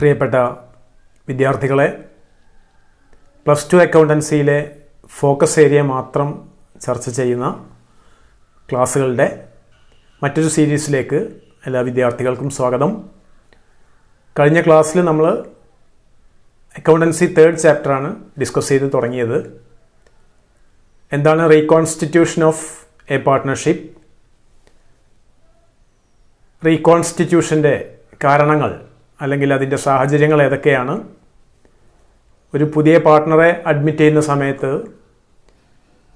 പ്രിയപ്പെട്ട വിദ്യാർത്ഥികളെ, plus two അക്കൗണ്ടൻസിയിലെ focus area മാത്രം ചർച്ച ചെയ്യുന്ന ക്ലാസ്സുകളുടെ മറ്റൊരു സീരീസിലേക്ക് എല്ലാ വിദ്യാർത്ഥികൾക്കും സ്വാഗതം. കഴിഞ്ഞ ക്ലാസ്സിൽ നമ്മൾ അക്കൗണ്ടൻസി 3rd ചാപ്റ്ററാണ് ഡിസ്കസ് ചെയ്ത് തുടങ്ങിയത്. എന്താണ് റീകോൺസ്റ്റിറ്റ്യൂഷൻ ഓഫ് എ പാർട്ട്ണർഷിപ്പ്, റീകോൺസ്റ്റിറ്റ്യൂഷൻ്റെ കാരണങ്ങൾ അല്ലെങ്കിൽ അതിൻ്റെ സാഹചര്യങ്ങൾ ഏതൊക്കെയാണ്, ഒരു പുതിയ പാർട്ട്ണറെ അഡ്മിറ്റ് ചെയ്യുന്ന സമയത്ത്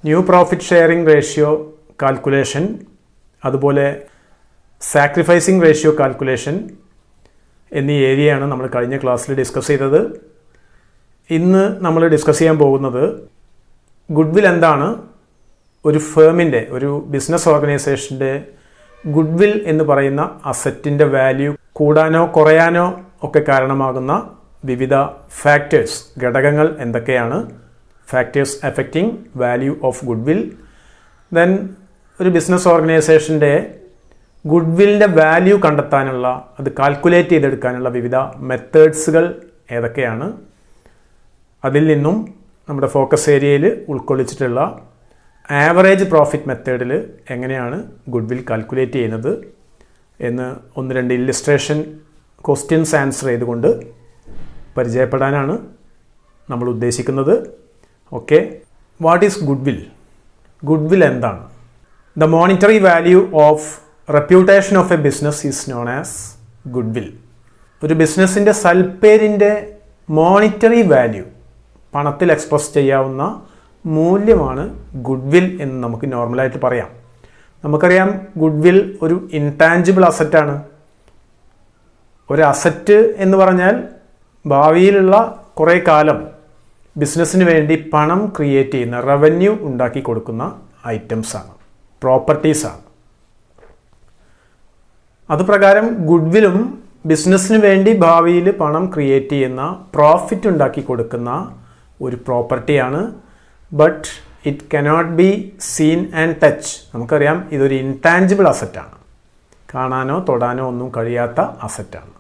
new profit sharing ratio calculation, അതുപോലെ സാക്രിഫൈസിംഗ് റേഷ്യോ കാൽക്കുലേഷൻ എന്നീ ഏരിയയാണ് നമ്മൾ കഴിഞ്ഞ ക്ലാസ്സിൽ ഡിസ്കസ് ചെയ്തത്. ഇന്ന് നമ്മൾ ഡിസ്കസ് ചെയ്യാൻ പോകുന്നത് ഗുഡ്വിൽ എന്താണ്, ഒരു ഫേമിൻ്റെ, ഒരു ബിസിനസ് ഓർഗനൈസേഷൻ്റെ ഗുഡ്വിൽ എന്ന് പറയുന്ന അസറ്റിൻ്റെ വാല്യൂ കൂടാനോ കുറയാനോ ഒക്കെ കാരണമാകുന്ന വിവിധ ഫാക്ടേഴ്സ്, ഘടകങ്ങൾ എന്തൊക്കെയാണ്, factors affecting value of goodwill. Then ഒരു ബിസിനസ് ഓർഗനൈസേഷൻ്റെ ഗുഡ്വില്ലിൻ്റെ വാല്യൂ കണ്ടെത്താനുള്ള, അത് കാൽക്കുലേറ്റ് ചെയ്തെടുക്കാനുള്ള വിവിധ മെത്തേഡ്സുകൾ ഏതൊക്കെയാണ്, അതിൽ നിന്നും നമ്മുടെ ഫോക്കസ് ഏരിയയിൽ ഉൾക്കൊള്ളിച്ചിട്ടുള്ള ആവറേജ് പ്രോഫിറ്റ് മെത്തേഡിൽ എങ്ങനെയാണ് ഗുഡ്വിൽ കാൽക്കുലേറ്റ് ചെയ്യുന്നത് എന്ന് 1-2 ഇല്ലിസ്ട്രേഷൻ ക്വസ്റ്റ്യൻസ് ആൻസർ ചെയ്തുകൊണ്ട് പരിചയപ്പെടാനാണ് നമ്മൾ ഉദ്ദേശിക്കുന്നത്. Okay, what is goodwill? Goodwill എന്താണ്? The monetary value of reputation of a business is known as goodwill. ഒരു ബിസിനസ്സിൻ്റെ സൽപ്പേരിൻ്റെ മോണിറ്ററി വാല്യൂ, പണത്തിൽ എക്സ്പ്രസ് ചെയ്യാവുന്ന മൂല്യമാണ് ഗുഡ്വിൽ എന്ന് നമുക്ക് നോർമലായിട്ട് പറയാം. നമുക്കറിയാം, ഗുഡ്വിൽ ഒരു ഇൻടാഞ്ചിബിൾ അസറ്റാണ്. ഒരു അസറ്റ് എന്ന് പറഞ്ഞാൽ ഭാവിയിലുള്ള കുറേ കാലം ബിസിനസ്സിന് വേണ്ടി പണം ക്രിയേറ്റ് ചെയ്യുന്ന, റവന്യൂ ഉണ്ടാക്കി കൊടുക്കുന്ന ഐറ്റംസാണ്, പ്രോപ്പർട്ടീസാണ്. അതുപ്രകാരം ഗുഡ്വിലും ബിസിനസ്സിന് വേണ്ടി ഭാവിയിൽ പണം ക്രിയേറ്റ് ചെയ്യുന്ന, പ്രോഫിറ്റ് ഉണ്ടാക്കി കൊടുക്കുന്ന ഒരു പ്രോപ്പർട്ടിയാണ്. But it cannot be seen and touch. നമുക്കറിയാം, ഇതൊരു ഇൻടാഞ്ചിബിൾ അസറ്റാണ്, കാണാനോ തൊടാനോ ഒന്നും കഴിയാത്ത അസറ്റാണ്.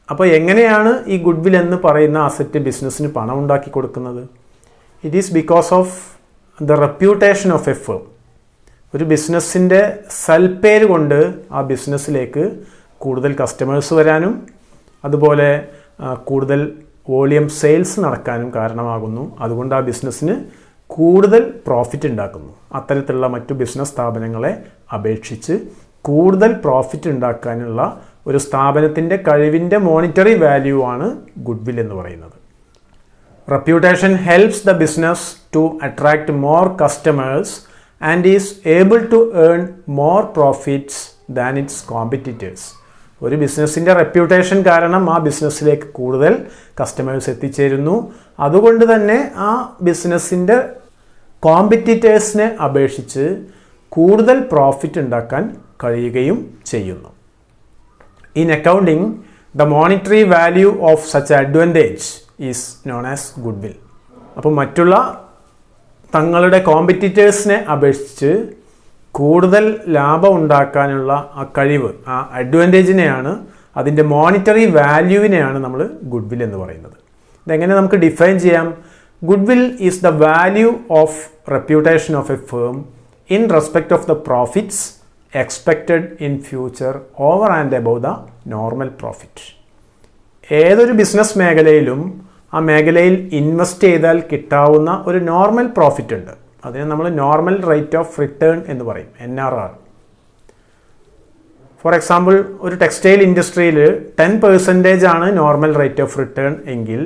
അപ്പോൾ എങ്ങനെയാണ് ഈ ഗുഡ്വിൽ എന്ന് പറയുന്ന അസറ്റ് ബിസിനസ്സിന് പണം ഉണ്ടാക്കി കൊടുക്കുന്നത്? It is because of the reputation of a firm. ഒരു ബിസിനസ്സിൻ്റെ സൽപ്പേര് കൊണ്ട് ആ ബിസിനസ്സിലേക്ക് കൂടുതൽ കസ്റ്റമേഴ്സ് വരാനും അതുപോലെ കൂടുതൽ വോളിയം സെയിൽസ് നടക്കാനും കാരണമാകുന്നു. അതുകൊണ്ട് ആ ബിസിനസ്സിന് കൂടുതൽ പ്രോഫിറ്റ് ഉണ്ടാക്കുന്നു. അത്തരത്തിലുള്ള മറ്റു ബിസിനസ് സ്ഥാപനങ്ങളെ അപേക്ഷിച്ച് കൂടുതൽ പ്രോഫിറ്റ് ഉണ്ടാക്കാനുള്ള ഒരു സ്ഥാപനത്തിൻ്റെ കഴിവിൻ്റെ മോണിറ്ററി വാല്യൂ ആണ് ഗുഡ്വിൽ എന്ന് പറയുന്നത്. Reputation helps the business to attract more customers and is able to earn more profits than its competitors. ഒരു ബിസിനസ്സിൻ്റെ റെപ്യൂട്ടേഷൻ കാരണം ആ ബിസിനസ്സിലേക്ക് കൂടുതൽ കസ്റ്റമേഴ്സ് എത്തിച്ചേരുന്നു. അതുകൊണ്ട് തന്നെ ആ ബിസിനസ്സിൻ്റെ കോമ്പറ്റീറ്റേഴ്സിനെ അപേക്ഷിച്ച് കൂടുതൽ പ്രോഫിറ്റ് ഉണ്ടാക്കാൻ കഴിയുകയും ചെയ്യുന്നു. In accounting, the monetary value of such advantage is known as goodwill. അപ്പോൾ മറ്റുള്ള തങ്ങളുടെ കോമ്പറ്റീറ്റേഴ്സിനെ അപേക്ഷിച്ച് കൂടുതൽ ലാഭം ഉണ്ടാക്കാനുള്ള ആ കഴിവ്, ആ അഡ്വാൻറ്റേജിനെയാണ്, അതിൻ്റെ മോണിറ്ററി വാല്യൂവിനെയാണ് നമ്മൾ ഗുഡ്വിൽ എന്ന് പറയുന്നത്. ഇതെങ്ങനെ നമുക്ക് ഡിഫൈൻ ചെയ്യാം? Goodwill is the value of reputation of a firm in respect of the profits expected in future over and above the normal profit. ഏതൊരു ബിസിനസ് മേഖലയിലും ആ മേഖലയിൽ ഇൻവെസ്റ്റ് ചെയ്താൽ കിട്ടാവുന്ന ഒരു നോർമൽ പ്രോഫിറ്റ് ഉണ്ട്. അതിനെ നമ്മൾ നോർമൽ റേറ്റ് ഓഫ് റിട്ടേൺ എന്ന് പറയും, NRR. ഫോർ എക്സാമ്പിൾ, ഒരു ടെക്സ്റ്റൈൽ ഇൻഡസ്ട്രിയിൽ 10% ആണ് നോർമൽ റേറ്റ് ഓഫ് റിട്ടേൺ എങ്കിൽ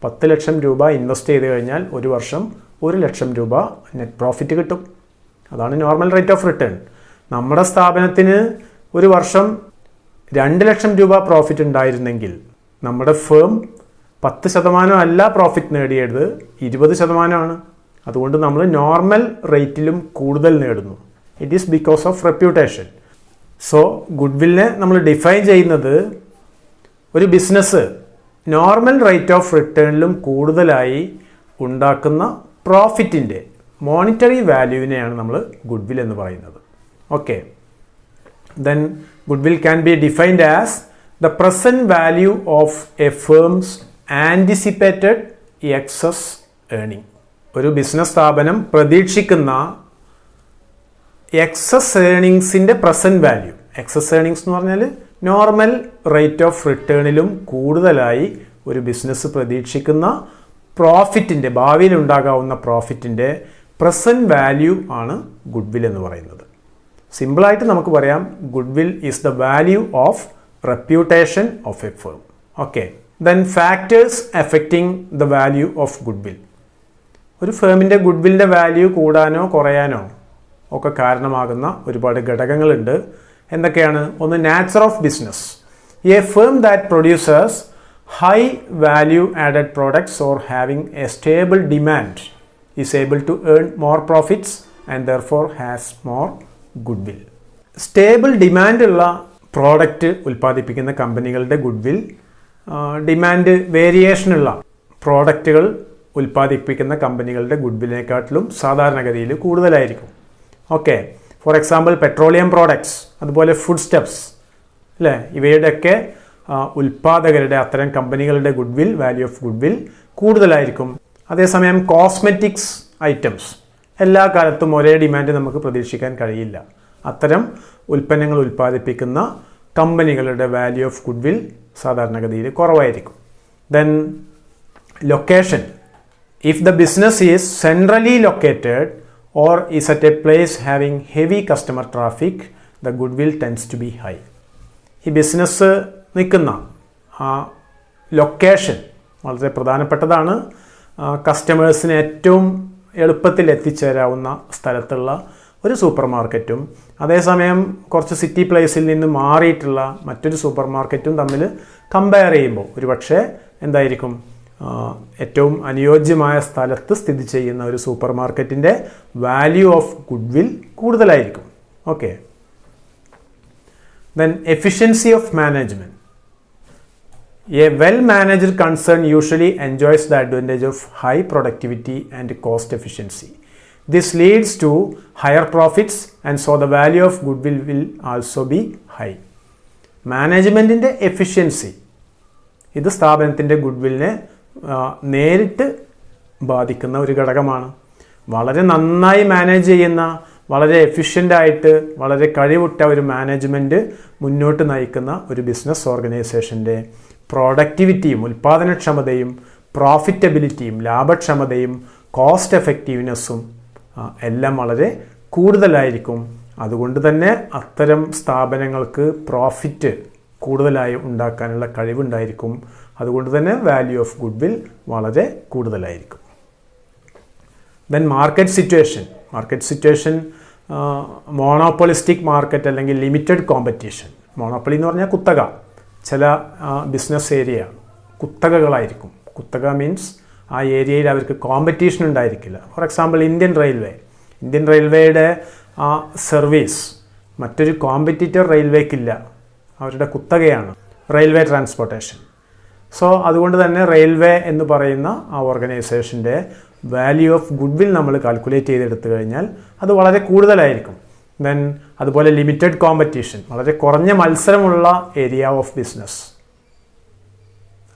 10 ലക്ഷം രൂപ ഇൻവെസ്റ്റ് ചെയ്ത് കഴിഞ്ഞാൽ ഒരു വർഷം 1 ലക്ഷം രൂപ നെറ്റ് പ്രോഫിറ്റ് കിട്ടും. അതാണ് നോർമൽ റേറ്റ് ഓഫ് റിട്ടേൺ. നമ്മുടെ സ്ഥാപനത്തിന് ഒരു വർഷം 2 ലക്ഷം രൂപ പ്രോഫിറ്റ് ഉണ്ടായിരുന്നെങ്കിൽ നമ്മുടെ ഫേം 10% അല്ല പ്രോഫിറ്റ് നേടിയത്, 20%. അതുകൊണ്ട് നമ്മൾ നോർമൽ റേറ്റിലും കൂടുതൽ നേടുന്നു. It is because of reputation. So ഗുഡ്വില്ലിനെ നമ്മൾ ഡിഫൈൻ ചെയ്യുന്നത്, ഒരു ബിസിനസ് നോർമൽ റേറ്റ് ഓഫ് റിട്ടേണിലും കൂടുതലായി ഉണ്ടാക്കുന്ന പ്രോഫിറ്റിൻ്റെ മോണിറ്ററി വാല്യൂവിനെയാണ് നമ്മൾ ഗുഡ്വിൽ എന്ന് പറയുന്നത്. Okay, then goodwill can be defined as the present value of a firm's anticipated excess earning. ഒരു ബിസിനസ് സ്ഥാപനം പ്രതീക്ഷിക്കുന്ന എക്സസ് ഏർണിങ്സിൻ്റെ പ്രസന്റ് വാല്യൂ. എക്സസ് ഏർണിങ്സ് എന്ന് പറഞ്ഞാൽ നോർമൽ റേറ്റ് ഓഫ് റിട്ടേണിലും കൂടുതലായി ഒരു ബിസിനസ് പ്രതീക്ഷിക്കുന്ന പ്രോഫിറ്റിൻ്റെ, ഭാവിയിൽ ഉണ്ടാകാവുന്ന പ്രോഫിറ്റിൻ്റെ പ്രസന്റ് വാല്യൂ ആണ് ഗുഡ്വിൽ എന്ന് പറയുന്നത്. സിമ്പിളായിട്ട് നമുക്ക് പറയാം, goodwill is the value of reputation of a firm. Okay, then factors affecting the value of goodwill. ഒരു ഫേമിൻ്റെ ഗുഡ്വില്ലിൻ്റെ വാല്യൂ കൂടാനോ കുറയാനോ ഒക്കെ കാരണമാകുന്ന ഒരുപാട് ഘടകങ്ങളുണ്ട്. എന്തൊക്കെയാണ്? ഒന്ന്, nature of business. A firm that producers high value added products or having a stable demand is able to earn more profits and therefore has more goodwill. Stable ഡിമാൻഡുള്ള product ഉൽപ്പാദിപ്പിക്കുന്ന കമ്പനികളുടെ ഗുഡ്വിൽ ഡിമാൻഡ് വേരിയേഷനുള്ള പ്രോഡക്റ്റുകൾ ഉൽപ്പാദിപ്പിക്കുന്ന കമ്പനികളുടെ ഗുഡ്വില്ലിനെക്കാട്ടിലും സാധാരണഗതിയിൽ കൂടുതലായിരിക്കും. Okay, for example petroleum products, അതുപോലെ food steps, അല്ലേ, ഇവയുടെയൊക്കെ ഉൽപ്പാദകരുടെ, അത്തരം കമ്പനികളുടെ ഗുഡ്വിൽ, വാല്യൂ ഓഫ് ഗുഡ്വിൽ കൂടുതലായിരിക്കും. അതേസമയം കോസ്മെറ്റിക്സ് ഐറ്റംസ് എല്ലാ കാലത്തും ഒരേ ഡിമാൻഡ് നമുക്ക് പ്രതീക്ഷിക്കാൻ കഴിയില്ല. അത്തരം ഉൽപ്പന്നങ്ങൾ ഉൽപ്പാദിപ്പിക്കുന്ന കമ്പനികളുടെ വാല്യൂ ഓഫ് ഗുഡ്വിൽ സാധാരണഗതിയിൽ കുറവായിരിക്കും. Then location. If the business is centrally located or is at a place having heavy customer traffic, the goodwill tends to be high. ഈ ബിസിനസ് നിൽക്കുന്ന ആ ലൊക്കേഷൻ വളരെ പ്രധാനപ്പെട്ടതാണ്. കസ്റ്റമേഴ്സിന് ഏറ്റവും എളുപ്പത്തിൽ എത്തിച്ചേരാവുന്ന സ്ഥലത്തുള്ള ഒരു സൂപ്പർ മാർക്കറ്റും അതേസമയം കുറച്ച് സിറ്റി പ്ലേസിൽ നിന്ന് മാറിയിട്ടുള്ള മറ്റൊരു സൂപ്പർ മാർക്കറ്റും തമ്മിൽ കമ്പയർ ചെയ്യുമ്പോൾ ഒരുപക്ഷെ എന്തായിരിക്കും, ഏറ്റവും അനുയോജ്യമായ സ്ഥലത്ത് സ്ഥിതി ചെയ്യുന്ന ഒരു സൂപ്പർ മാർക്കറ്റിൻ്റെ വാല്യൂ ഓഫ് ഗുഡ്വിൽ കൂടുതലായിരിക്കും. Okay, then efficiency of management. A well managed concern usually enjoys the advantage of high productivity and cost efficiency. This leads to higher profits and so the value of goodwill will also be high. മാനേജ്മെൻറ്റിൻ്റെ efficiency ഇത് സ്ഥാപനത്തിൻ്റെ ഗുഡ്വില്ലിനെ നേരിട്ട് ബാധിക്കുന്ന ഒരു ഘടകമാണ്. വളരെ നന്നായി manage ചെയ്യുന്ന, വളരെ എഫിഷ്യൻ്റായിട്ട്, വളരെ കഴിവുറ്റ ഒരു മാനേജ്മെൻറ്റ് മുന്നോട്ട് നയിക്കുന്ന ഒരു ബിസിനസ് ഓർഗനൈസേഷൻ്റെ പ്രൊഡക്ടിവിറ്റിയും ഉൽപ്പാദനക്ഷമതയും പ്രോഫിറ്റബിലിറ്റിയും ലാഭക്ഷമതയും കോസ്റ്റ് എഫക്റ്റീവ്നെസ്സും എല്ലാം വളരെ കൂടുതലായിരിക്കും. അതുകൊണ്ട് തന്നെ അത്തരം സ്ഥാപനങ്ങൾക്ക് പ്രോഫിറ്റ് കൂടുതലായി ഉണ്ടാക്കാനുള്ള കഴിവുണ്ടായിരിക്കും. അതുകൊണ്ട് തന്നെ വാല്യൂ ഓഫ് ഗുഡ്വിൽ വളരെ കൂടുതലായിരിക്കും. Then market situation. Market situation, മോണോപ്പൊളിസ്റ്റിക് market അല്ലെങ്കിൽ ലിമിറ്റഡ് കോമ്പറ്റീഷൻ. മോണോപ്പൊളി എന്ന് പറഞ്ഞാൽ കുത്തക. ചില ബിസിനസ് ഏരിയ കുത്തകകളായിരിക്കും. കുത്തക മീൻസ് ആ ഏരിയയിൽ അവർക്ക് കോമ്പറ്റീഷൻ ഉണ്ടായിരിക്കില്ല. ഫോർ എക്സാമ്പിൾ ഇന്ത്യൻ റെയിൽവേയുടെ ആ സർവീസ് മറ്റൊരു കോമ്പറ്റീറ്റർ റെയിൽവേക്കില്ല, അവരുടെ കുത്തകയാണ് റെയിൽവേ ട്രാൻസ്പോർട്ടേഷൻ. സോ അതുകൊണ്ട് തന്നെ റെയിൽവേ എന്ന് പറയുന്ന ആ ഓർഗനൈസേഷൻ്റെ വാല്യൂ ഓഫ് ഗുഡ്വിൽ നമ്മൾ കാൽക്കുലേറ്റ് ചെയ്തെടുത്തു കഴിഞ്ഞാൽ അത് വളരെ കൂടുതലായിരിക്കും. ദെൻ അതുപോലെ ലിമിറ്റഡ് കോമ്പറ്റീഷൻ, വളരെ കുറഞ്ഞ മത്സരമുള്ള ഏരിയ ഓഫ് ബിസിനസ്,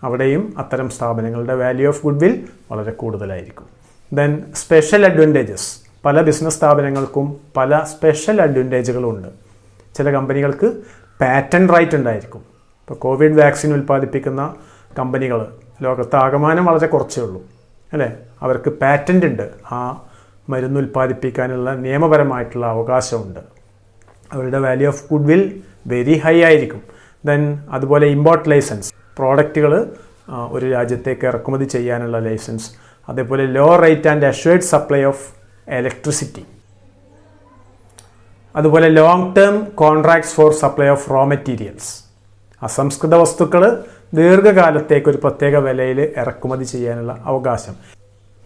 അവിടെയും അത്തരം സ്ഥാപനങ്ങളുടെ വാല്യൂ ഓഫ് ഗുഡ്വിൽ വളരെ കൂടുതലായിരിക്കും. Then special advantages. പല ബിസിനസ് സ്ഥാപനങ്ങൾക്കും പല സ്പെഷ്യൽ അഡ്വാൻറ്റേജുകളുണ്ട്. ചില കമ്പനികൾക്ക് പാറ്റൻറ്റ് റൈറ്റ് ഉണ്ടായിരിക്കും. ഇപ്പോൾ കോവിഡ് വാക്സിൻ ഉൽപ്പാദിപ്പിക്കുന്ന കമ്പനികൾ ലോകത്താകമാനം വളരെ കുറച്ചേ ഉള്ളൂ, അല്ലേ? അവർക്ക് പാറ്റൻ്റ് ഉണ്ട്, ആ മരുന്ന് ഉൽപ്പാദിപ്പിക്കാനുള്ള നിയമപരമായിട്ടുള്ള അവകാശമുണ്ട്. അവരുടെ value of goodwill very high ആയിരിക്കും. ദെൻ അതുപോലെ ഇമ്പോർട്ട് ലൈസൻസ്, പ്രോഡക്റ്റുകൾ ഒരു രാജ്യത്തേക്ക് ഇറക്കുമതി ചെയ്യാനുള്ള ലൈസൻസ്. അതേപോലെ low rate and assured supply of electricity. അതുപോലെ long term contracts for supply of raw materials. അസംസ്കൃത വസ്തുക്കൾ ദീർഘകാലത്തേക്ക് ഒരു പ്രത്യേക വിലയിൽ ഇറക്കുമതി ചെയ്യാനുള്ള അവകാശം.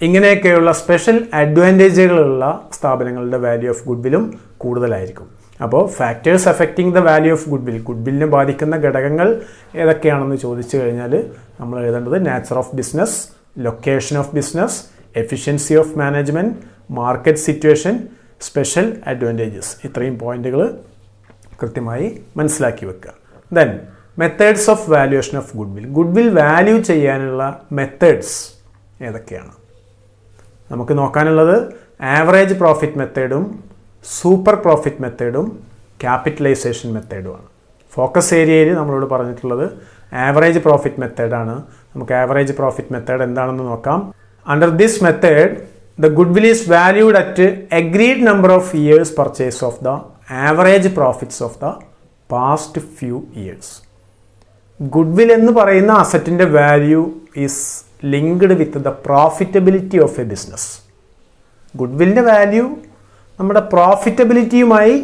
ഇങ്ങനെയൊക്കെയുള്ള സ്പെഷ്യൽ അഡ്വാൻറ്റേജുകളുള്ള സ്ഥാപനങ്ങളുടെ വാല്യൂ ഓഫ് ഗുഡ്വില്ലും കൂടുതലായിരിക്കും. അപ്പോൾ factors affecting the value of goodwill, ഗുഡ്വില്ലിനെ ബാധിക്കുന്ന ഘടകങ്ങൾ ഏതൊക്കെയാണെന്ന് ചോദിച്ചു കഴിഞ്ഞാൽ നമ്മൾ എഴുതേണ്ടത് nature of business, location of business, efficiency of management, market situation, special advantages. ഇത്രയും പോയിന്റുകൾ കൃത്യമായി മനസ്സിലാക്കി വെക്കുക. Then methods of valuation of goodwill. Goodwill value ചെയ്യാനുള്ള മെത്തേഡ്സ് ഏതൊക്കെയാണ്? നമുക്ക് നോക്കാനുള്ളത് ആവറേജ് പ്രോഫിറ്റ് മെത്തേഡും സൂപ്പർ പ്രോഫിറ്റ് മെത്തേഡും ക്യാപിറ്റലൈസേഷൻ മെത്തേഡുമാണ്. ഫോക്കസ് ഏരിയയിൽ നമ്മളോട് പറഞ്ഞിട്ടുള്ളത് ആവറേജ് പ്രോഫിറ്റ് മെത്തേഡാണ്. നമുക്ക് ആവറേജ് പ്രോഫിറ്റ് മെത്തേഡ് എന്താണെന്ന് നോക്കാം. Under this method the goodwill is valued at agreed number of years purchase of the average profits of the past few years. Goodwill എന്ന് പറയുന്ന അസറ്റിൻ്റെ value is linked with the profitability of a business. ഗുഡ്വില്ലിൻ്റെ value നമ്മുടെ പ്രോഫിറ്റബിലിറ്റിയുമായി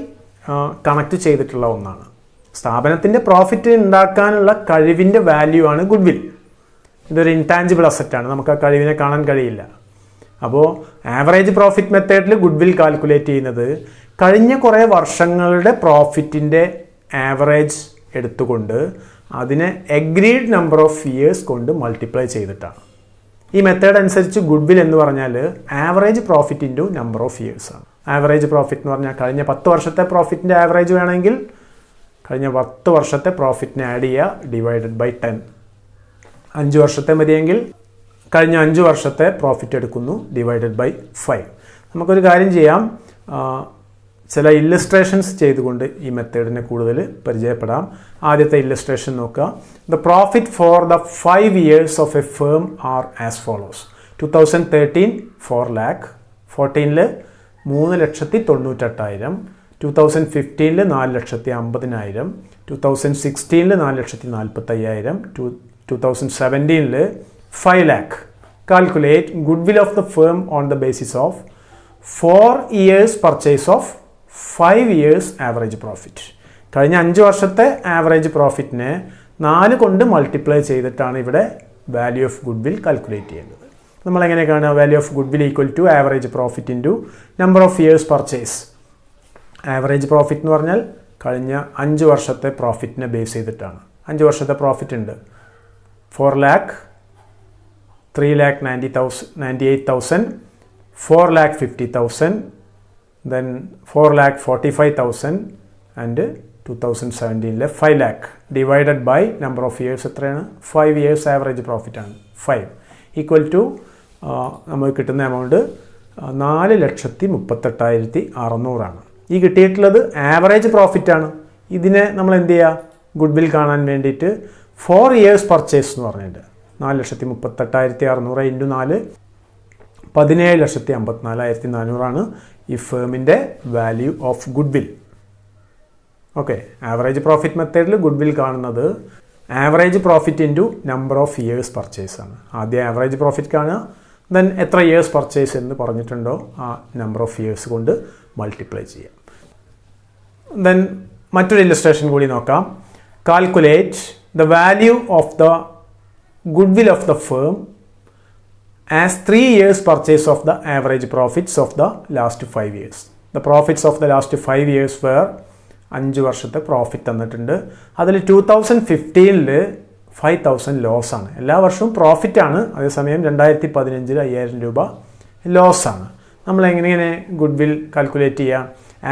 connect ചെയ്തിട്ടുള്ള ഒന്നാണ്. സ്ഥാപനത്തിൻ്റെ profit ഉണ്ടാക്കാനുള്ള കഴിവിൻ്റെ വാല്യൂ ആണ് ഗുഡ്വിൽ. ഇതൊരു ഇൻടാഞ്ചിബിൾ അസറ്റാണ്, നമുക്ക് ആ കഴിവിനെ കാണാൻ കഴിയില്ല. അപ്പോൾ ആവറേജ് പ്രോഫിറ്റ് മെത്തേഡിൽ ഗുഡ്വിൽ കാൽക്കുലേറ്റ് ചെയ്യുന്നത് കഴിഞ്ഞ കുറേ വർഷങ്ങളുടെ പ്രോഫിറ്റിൻ്റെ ആവറേജ് എടുത്തുകൊണ്ട് അതിനെ എഗ്രീഡ് നമ്പർ ഓഫ് ഇയേഴ്സ് കൊണ്ട് മൾട്ടിപ്ലൈ ചെയ്തിട്ടാണ്. ഈ മെത്തേഡ് അനുസരിച്ച് ഗുഡ്വിൽ എന്ന് പറഞ്ഞാൽ average profit into number of years ആണ്. ആവറേജ് പ്രോഫിറ്റ് എന്ന് പറഞ്ഞാൽ കഴിഞ്ഞ 10 വർഷത്തെ പ്രോഫിറ്റിൻ്റെ ആവറേജ് വേണമെങ്കിൽ കഴിഞ്ഞ 10 വർഷത്തെ പ്രോഫിറ്റിനെ ആഡ് ചെയ്യുക ഡിവൈഡഡ് ബൈ 10. 5 വർഷത്തെ മതിയെങ്കിൽ കഴിഞ്ഞ 5 വർഷത്തെ പ്രോഫിറ്റ് എടുക്കുന്നു ഡിവൈഡഡ് ബൈ 5. നമുക്കൊരു കാര്യം ചെയ്യാം, ചില ഇല്ലസ്ട്രേഷൻസ് ചെയ്തുകൊണ്ട് ഈ മെത്തേഡിനെ കൂടുതൽ പരിചയപ്പെടാം. ആദ്യത്തെ ഇല്ലസ്ട്രേഷൻ നോക്കുക. The profit for the 5 years of a firm are as follows. 2013 4 lakh, 14 3,98,000, 2015 4,50,000, 2016 4,45,000, 2017 5 lakh. Calculate goodwill of the firm on the basis of 4 years purchase of 5 years average profit. കഴിഞ്ഞ 5 വർഷത്തെ ആവറേജ് പ്രോഫിറ്റിനെ 4 കൊണ്ട് multiply ചെയ്തിട്ടാണ് ഇവിടെ value of goodwill calculate ചെയ്യുന്നത്. നമ്മളെങ്ങനെ കാണുക? Value of goodwill equal to average profit into number of years purchase. Average profit എന്ന് പറഞ്ഞാൽ കഴിഞ്ഞ 5 വർഷത്തെ പ്രോഫിറ്റിനെ ബേസ് ചെയ്തിട്ടാണ്. 5 വർഷത്തെ പ്രോഫിറ്റ് ഉണ്ട്. 4 lakh, 3,98,000, 4,50,000, then 4,45,000 and 2017 5 lakh divided by number of years എത്രയാണ്? 5 years ആവറേജ് പ്രോഫിറ്റ് ആണ്. 5 ഈക്വൽ ടു നമുക്ക് കിട്ടുന്ന എമൗണ്ട് 4,38,600 ആണ്. ഈ കിട്ടിയിട്ടുള്ളത് ആവറേജ് പ്രോഫിറ്റ് ആണ്. ഇതിനെ നമ്മൾ എന്ത് ചെയ്യുക? ഗുഡ്വിൽ കാണാൻ വേണ്ടിയിട്ട് 4 years പർച്ചേസ് എന്ന് പറഞ്ഞിട്ട് 4,38,600 ഇൻറ്റു 4 17,54,400 ഈ ഫേമിൻ്റെ value of goodwill. Okay, average profit മെത്തേഡിൽ ഗുഡ്വിൽ കാണുന്നത് average profit into number of years purchase ആണ്. ആദ്യം ആവറേജ് പ്രോഫിറ്റ് കാണുക, ദെൻ എത്ര ഇയേഴ്സ് പർച്ചേസ് എന്ന് പറഞ്ഞിട്ടുണ്ടോ ആ നമ്പർ ഓഫ് ഇയേഴ്സ് കൊണ്ട് മൾട്ടിപ്ലൈ ചെയ്യാം. ദെൻ മറ്റൊരു ഇല്ലസ്ട്രേഷൻ കൂടി നോക്കാം. Calculate the value of the goodwill of the firm as 3 years purchase of the average profits of the last 5 years. The profits of the last 5 years were 5 വർഷത്തെ profit തന്നിട്ടുണ്ട്. അതിൽ 2015 5,000 loss ആണ്. എല്ലാ വർഷവും profit ആണ്, അതേസമയം 2015 5,000 രൂപ ലോസ് ആണ്. നമ്മൾ എങ്ങനെ ഗുഡ്വിൽ കാൽക്കുലേറ്റ് ചെയ്യാം?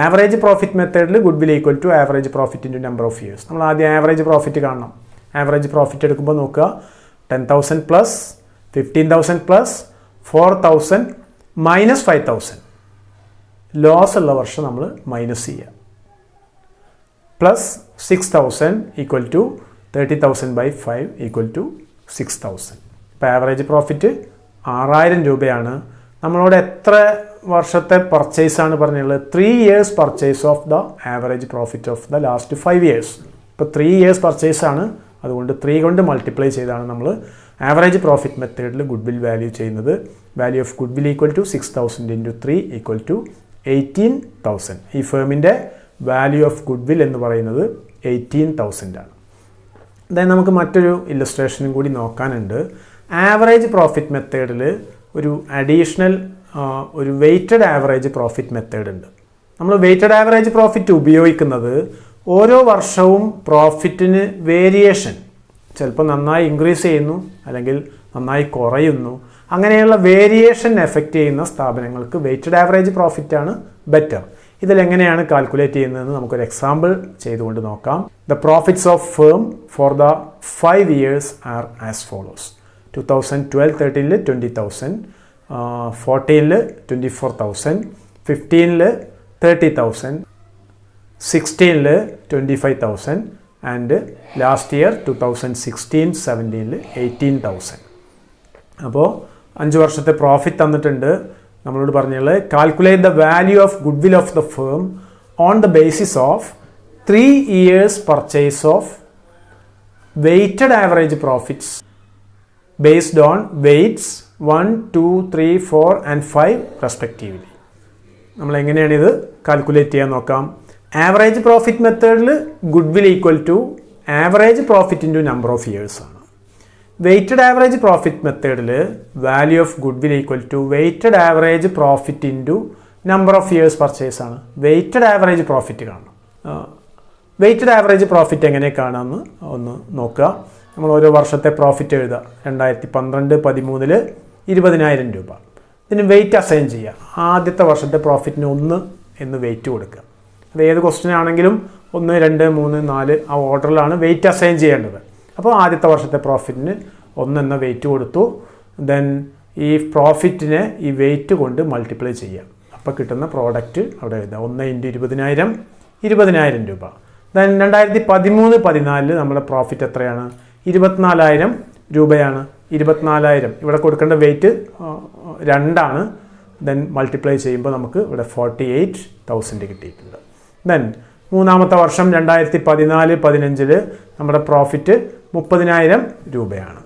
ആവറേജ് പ്രോഫിറ്റ് മെത്തേഡിൽ goodwill equal to average profit into number of years. നമ്മൾ ആദ്യം ആവറേജ് പ്രോഫിറ്റ് കാണണം. ആവറേജ് പ്രോഫിറ്റ് എടുക്കുമ്പോൾ നോക്കുക, 10,000 പ്ലസ് 15,000 പ്ലസ് 4,000 മൈനസ് 5,000. ലോസ് ഉള്ള വർഷം നമ്മൾ മൈനസ് ചെയ്യുക. Plus 6,000 equal to 30,000 by 5 equal to 6,000. ഇപ്പോൾ ആവറേജ് പ്രോഫിറ്റ് 6,000 രൂപയാണ്. നമ്മളോട് എത്ര വർഷത്തെ പർച്ചേസ് ആണ് പറഞ്ഞുള്ളത്? 3 years purchase of the average profit of the last 5 years. ഇപ്പോൾ 3 years പർച്ചേസ് ആണ്, അതുകൊണ്ട് 3 കൊണ്ട് മൾട്ടിപ്ലൈ ചെയ്താണ് നമ്മൾ ആവറേജ് പ്രോഫിറ്റ് മെത്തേഡിൽ ഗുഡ്വിൽ വാല്യൂ ചെയ്യുന്നത്. Value of goodwill equal to 6,000 into 3 equal to 18,000. ഈ ഫേമിൻ്റെ വാല്യൂ ഓഫ് ഗുഡ്വിൽ എന്ന് പറയുന്നത് 18,000 ആണ്. അതായത് നമുക്ക് മറ്റൊരു ഇല്ലസ്ട്രേഷനും കൂടി നോക്കാനുണ്ട്. ആവറേജ് പ്രോഫിറ്റ് മെത്തേഡിൽ ഒരു അഡീഷണൽ ഒരു വെയ്റ്റഡ് ആവറേജ് പ്രോഫിറ്റ് മെത്തേഡ് ഉണ്ട്. നമ്മൾ വെയ്റ്റഡ് ആവറേജ് പ്രോഫിറ്റ് ഉപയോഗിക്കുന്നത് ഓരോ വർഷവും പ്രോഫിറ്റിന് വേരിയേഷൻ, ചിലപ്പോൾ നന്നായി ഇൻക്രീസ് ചെയ്യുന്നു അല്ലെങ്കിൽ നന്നായി കുറയുന്നു, അങ്ങനെയുള്ള വേരിയേഷൻ എഫക്റ്റ് ചെയ്യുന്ന സ്ഥാപനങ്ങൾക്ക് വെയ്റ്റഡ് ആവറേജ് പ്രോഫിറ്റാണ് ബെറ്റർ. ഇതിലെങ്ങനെയാണ് കാൽക്കുലേറ്റ് ചെയ്യുന്നതെന്ന് നമുക്കൊരു എക്സാമ്പിൾ ചെയ്തുകൊണ്ട് നോക്കാം. The profits of firm for the 5 years are as follows. 2012-13 20,000, 14 24,000, 15 30,000, 16 25,000 and last year 2016-17 18,000. അപ്പോൾ 5 വർഷത്തെ പ്രോഫിറ്റ് തന്നിട്ടുണ്ട്. നമ്മളോട് പറഞ്ഞുള്ള calculate the value of goodwill of the firm on the basis of 3 years purchase of weighted average profits based on weights 1, 2, 3, 4 and 5 respectively. നമ്മൾ എങ്ങനെയാണ് ഇത് calculate ചെയ്യാൻ നോക്കാം. ആവറേജ് പ്രോഫിറ്റ് മെത്തേഡിൽ goodwill equal to average profit into number of years ആണ്. Weighted average profit മെത്തേഡിൽ value of goodwill equal to weighted average profit into number of years purchase ആണ്. Weighted average profit കാണണം. Weighted average profit എങ്ങനെ കാണാമെന്ന് ഒന്ന് നോക്കുക. നമ്മൾ ഓരോ വർഷത്തെ പ്രോഫിറ്റ് എഴുതുക. 2012-13 20,000 രൂപ. ഇതിന് വെയിറ്റ് അസൈൻ ചെയ്യുക. ആദ്യത്തെ വർഷത്തെ പ്രോഫിറ്റിന് 1 എന്ന് വെയിറ്റ് കൊടുക്കുക. അത് ഏത് ക്വസ്റ്റ്യൻ ആണെങ്കിലും 1, 2, 3, 4 ആ ഓർഡറിലാണ് വെയിറ്റ് അസൈൻ ചെയ്യേണ്ടത്. അപ്പോൾ ആദ്യത്തെ വർഷത്തെ പ്രോഫിറ്റിന് 1 എന്ന വെയിറ്റ് കൊടുത്തു. ദെൻ ഈ പ്രോഫിറ്റിനെ ഈ വെയിറ്റ് കൊണ്ട് മൾട്ടിപ്ലൈ ചെയ്യാം. അപ്പോൾ കിട്ടുന്ന പ്രോഡക്റ്റ് അവിടെ എഴുതുക. 1 × 20,000 20,000 രൂപ. ദെൻ 2013-14 നമ്മുടെ പ്രോഫിറ്റ് എത്രയാണ്? 24,000 രൂപയാണ്. 24,000 ഇവിടെ കൊടുക്കേണ്ട വെയിറ്റ് 2 ആണ്. ദെൻ മൾട്ടിപ്ലൈ ചെയ്യുമ്പോൾ നമുക്ക് ഇവിടെ 48,000 കിട്ടിയിട്ടുണ്ട്. ദെൻ മൂന്നാമത്തെ വർഷം 2014-15 നമ്മുടെ പ്രോഫിറ്റ് 30,000 രൂപയാണ്.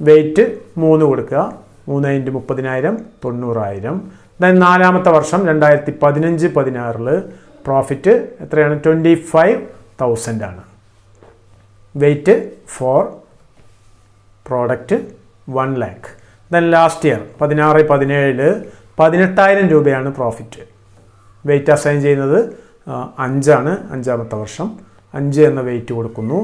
വെയിറ്റ് 3 കൊടുക്കുക. 3 × 30,000 90,000. ദെൻ നാലാമത്തെ വർഷം 2015-16 പ്രോഫിറ്റ് എത്രയാണ്? 25,000 ആണ്. Weight 4, product 1 lakh. Then last year 16-17 18,000 രൂപയാണ് പ്രോഫിറ്റ്. വെയിറ്റ് അസൈൻ ചെയ്യുന്നത് 5 ആണ്. അഞ്ചാമത്തെ വർഷം 5 എന്ന വെയിറ്റ് കൊടുക്കുന്നു.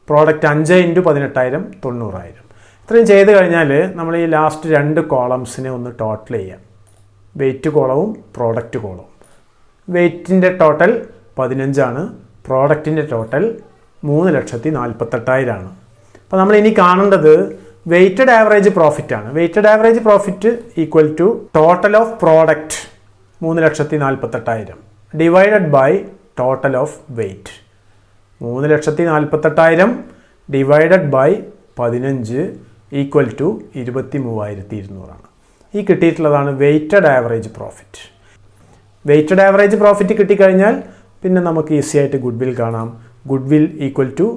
പ്രോഡക്റ്റ് 5 × 18,000 90,000. ഇത്രയും ചെയ്ത് കഴിഞ്ഞാൽ നമ്മൾ ഈ ലാസ്റ്റ് 2 കോളംസിനെ ഒന്ന് ടോട്ടൽ ചെയ്യാം. വെയിറ്റ് കോളവും പ്രോഡക്റ്റ് കോളവും. വെയിറ്റിൻ്റെ ടോട്ടൽ 15 ആണ്. പ്രോഡക്റ്റിൻ്റെ ടോട്ടൽ 3,48,000 ആണ്. അപ്പോൾ നമ്മൾ ഇനി കാണേണ്ടത് വെയ്റ്റഡ് ആവറേജ് പ്രോഫിറ്റ് ആണ്. Weighted average profit equal to total of product 3,48,000 divided by total of weight. 3,48,000 divided by 15 equal to 23,200 ആണ്. ഈ കിട്ടിയിട്ടുള്ളതാണ് weighted average profit. Weighted average profit കിട്ടിക്കഴിഞ്ഞാൽ പിന്നെ നമുക്ക് ഈസി ആയിട്ട് ഗുഡ് വിൽ കാണാം. ഗുഡ് വിൽ ഈക്വൽ ടു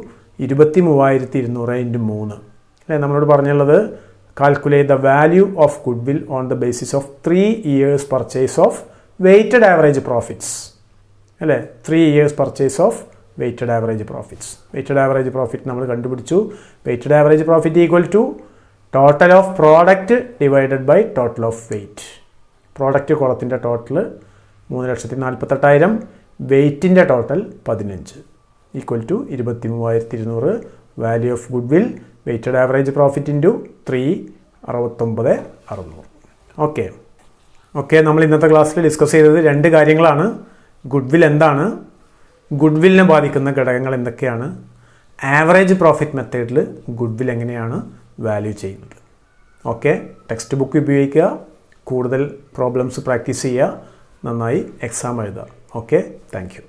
23,200 × 3 അല്ലേ. നമ്മളോട് പറഞ്ഞുള്ളത് calculate the value of goodwill on the basis of 3 years purchase of weighted average profits അല്ലേ. 3 years purchase of weighted average profits. Weighted average profit നമ്മൾ കണ്ടുപിടിച്ചു. Weighted average profit equal to total of product divided by total of weight. Product കോളത്തിൻ്റെ total 3,48,000, വെയ്റ്റിൻ്റെ total 15 equal to 23,200. Value of goodwill weighted average profit into 3 69,600. Okay നമ്മൾ ഇന്നത്തെ ക്ലാസ്സിൽ discuss ചെയ്തത് 2 കാര്യങ്ങളാണ്. Goodwill എന്താണ്, ഗുഡ് വില്ലിനെ ബാധിക്കുന്ന ഘടകങ്ങൾ എന്തൊക്കെയാണ്, ആവറേജ് പ്രോഫിറ്റ് മെത്തേഡിൽ ഗുഡ് വിൽ എങ്ങനെയാണ് വാല്യൂ ചെയ്യുന്നത്. ടെക്സ്റ്റ് ബുക്ക് ഉപയോഗിക്കുക, കൂടുതൽ പ്രോബ്ലംസ് പ്രാക്ടീസ് ചെയ്യുക, നന്നായി എക്സാം എഴുതുക. Thank you.